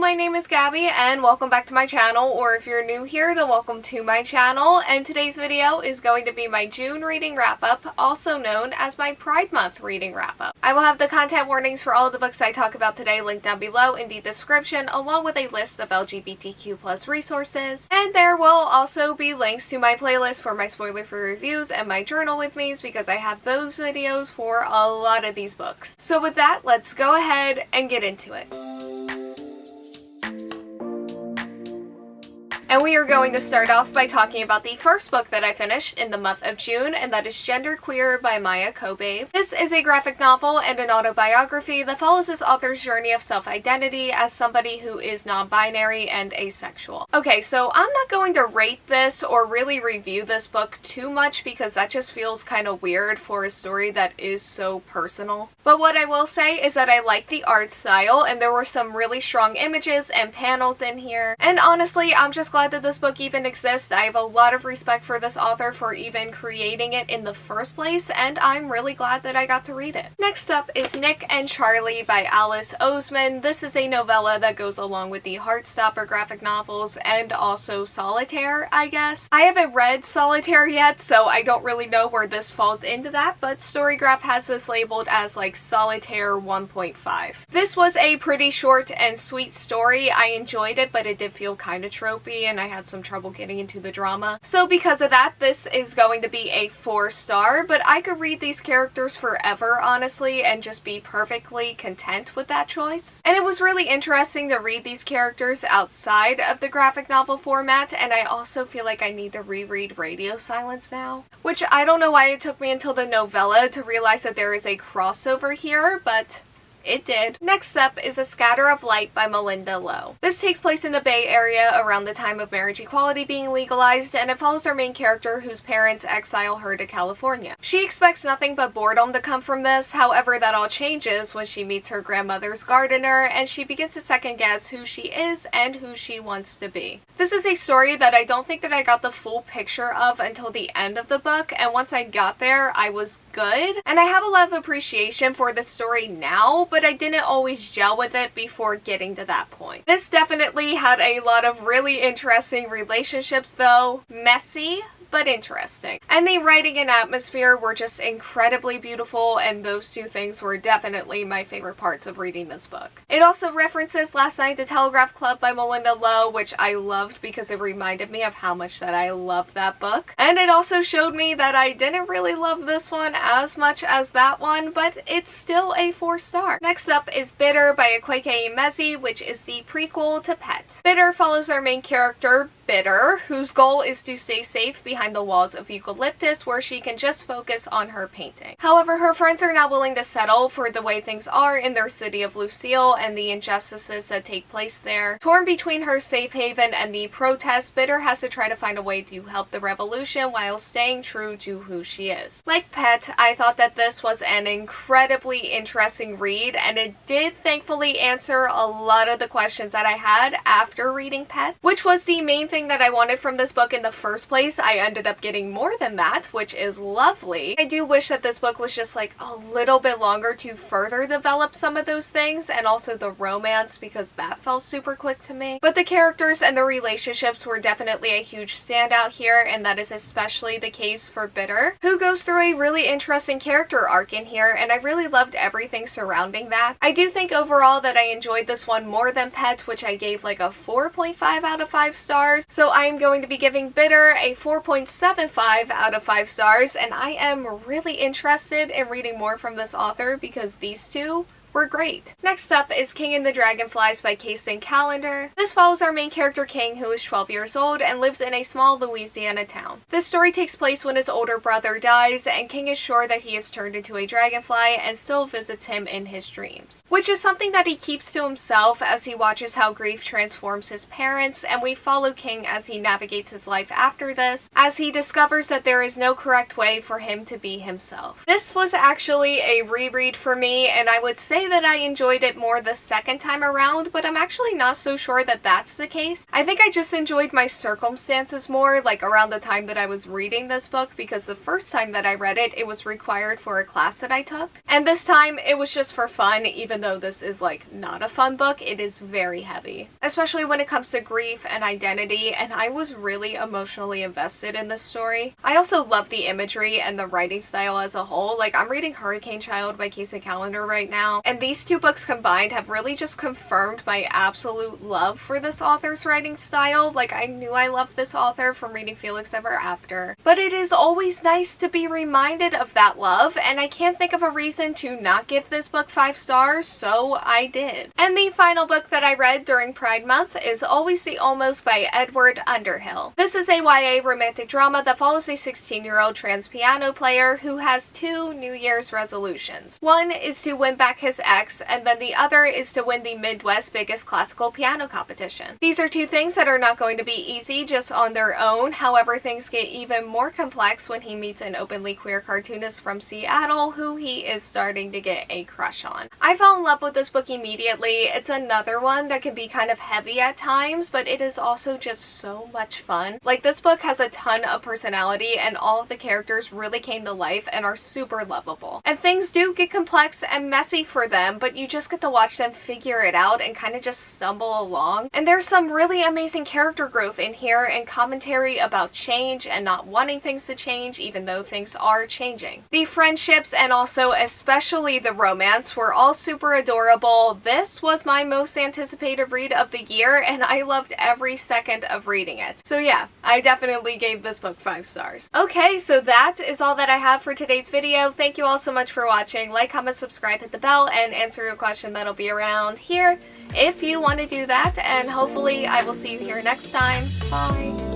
my name is Gabby and welcome back to my channel, or if you're new here then welcome to my channel, and today's video is going to be my June reading wrap-up, also known as my Pride Month reading wrap-up. I will have the content warnings for all of the books I talk about today linked down below in the description, along with a list of LGBTQ+ resources, and there will also be links to my playlist for my spoiler-free reviews and my journal with me's because I have those videos for a lot of these books. So with that, let's go ahead and get into it. And we are going to start off by talking about the first book that I finished in the month of June, and that is Genderqueer by Maia Kobabe. This is a graphic novel and an autobiography that follows this author's journey of self-identity as somebody who is non-binary and asexual. Okay, so I'm not going to rate this or really review this book too much because that just feels kind of weird for a story that is so personal. But what I will say is that I like the art style, and there were some really strong images and panels in here, and honestly, I'm just glad that this book even exists. I have a lot of respect for this author for even creating it in the first place, and I'm really glad that I got to read it. Next up is Nick and Charlie by Alice Oseman. This is a novella that goes along with the Heartstopper graphic novels and also Solitaire, I guess. I haven't read Solitaire yet, so I don't really know where this falls into that, but Storygraph has this labeled as like Solitaire 1.5. This was a pretty short and sweet story. I enjoyed it, but it did feel kind of tropey, and I had some trouble getting into the drama. So because of that, this is going to be a 4-star, but I could read these characters forever, honestly, and just be perfectly content with that choice. And it was really interesting to read these characters outside of the graphic novel format, and I also feel like I need to reread Radio Silence now, which I don't know why it took me until the novella to realize that there is a crossover here, but it did. Next up is A Scatter of Light by Malinda Lo. This takes place in the Bay Area around the time of marriage equality being legalized, and it follows our main character whose parents exile her to California. She expects nothing but boredom to come from this, however that all changes when she meets her grandmother's gardener, and she begins to second guess who she is and who she wants to be. This is a story that I don't think that I got the full picture of until the end of the book, and once I got there, I was good, and I have a lot of appreciation for the story now, but I didn't always gel with it before getting to that point. This definitely had a lot of really interesting relationships though, messy, but interesting. And the writing and atmosphere were just incredibly beautiful, and those two things were definitely my favorite parts of reading this book. It also references Last Night at the Telegraph Club by Malinda Lo, which I loved because it reminded me of how much that I loved that book. And it also showed me that I didn't really love this one as much as that one, but it's still a 4-star. Next up is Bitter by Akwaeke Emezi, which is the prequel to Pet. Bitter follows our main character, Bitter, whose goal is to stay safe behind the walls of Eucalyptus where she can just focus on her painting. However, her friends are not willing to settle for the way things are in their city of Lucille and the injustices that take place there. Torn between her safe haven and the protests, Bitter has to try to find a way to help the revolution while staying true to who she is. Like Pet, I thought that this was an incredibly interesting read, and it did thankfully answer a lot of the questions that I had after reading Pet, which was the main thing that I wanted from this book in the first place. I ended up getting more than that, which is lovely. I do wish that this book was just like a little bit longer to further develop some of those things, and also the romance, because that felt super quick to me. But the characters and the relationships were definitely a huge standout here, and that is especially the case for Bitter, who goes through a really interesting character arc in here, and I really loved everything surrounding that. I do think overall that I enjoyed this one more than Pet, which I gave like a 4.5 out of 5 stars. So I am going to be giving Bitter a 4.75 out of 5 stars, and I am really interested in reading more from this author because these two were great. Next up is King and the Dragonflies by Kacen Callender. This follows our main character King, who is 12 years old and lives in a small Louisiana town. This story takes place when his older brother dies, and King is sure that he has turned into a dragonfly and still visits him in his dreams, which is something that he keeps to himself as he watches how grief transforms his parents, and we follow King as he navigates his life after this, as he discovers that there is no correct way for him to be himself. This was actually a reread for me, and I would say say that I enjoyed it more the second time around, but I'm actually not so sure that that's the case. I think I just enjoyed my circumstances more, like around the time that I was reading this book, because the first time that I read it, it was required for a class that I took. And this time, it was just for fun, even though this is like not a fun book, it is very heavy. Especially when it comes to grief and identity, and I was really emotionally invested in this story. I also love the imagery and the writing style as a whole. Like, I'm reading Hurricane Child by Kacen Callender right now, and these two books combined have really just confirmed my absolute love for this author's writing style. Like, I knew I loved this author from reading Felix Ever After, but it is always nice to be reminded of that love, and I can't think of a reason to not give this book 5 stars, so I did. And the final book that I read during Pride Month is Always the Almost by Edward Underhill. This is a YA romantic drama that follows a 16-year-old trans piano player who has 2 New Year's resolutions. One is to win back his ex, and then the other is to win the Midwest's biggest classical piano competition. These are 2 things that are not going to be easy just on their own. However, things get even more complex when he meets an openly queer cartoonist from Seattle who he is starting to get a crush on. I fell in love with this book immediately. It's another one that can be kind of heavy at times, but it is also just so much fun. Like, this book has a ton of personality, and all of the characters really came to life and are super lovable. And things do get complex and messy for them, but you just get to watch them figure it out and kind of just stumble along. And there's some really amazing character growth in here and commentary about change and not wanting things to change even though things are changing. The friendships and also especially the romance were all super adorable. This was my most anticipated read of the year, and I loved every second of reading it. So yeah, I definitely gave this book 5 stars. Okay, so that is all that I have for today's video. Thank you all so much for watching. Like, comment, subscribe, hit the bell, and answer a question that'll be around here if you want to do that, and hopefully I will see you here next time. Bye!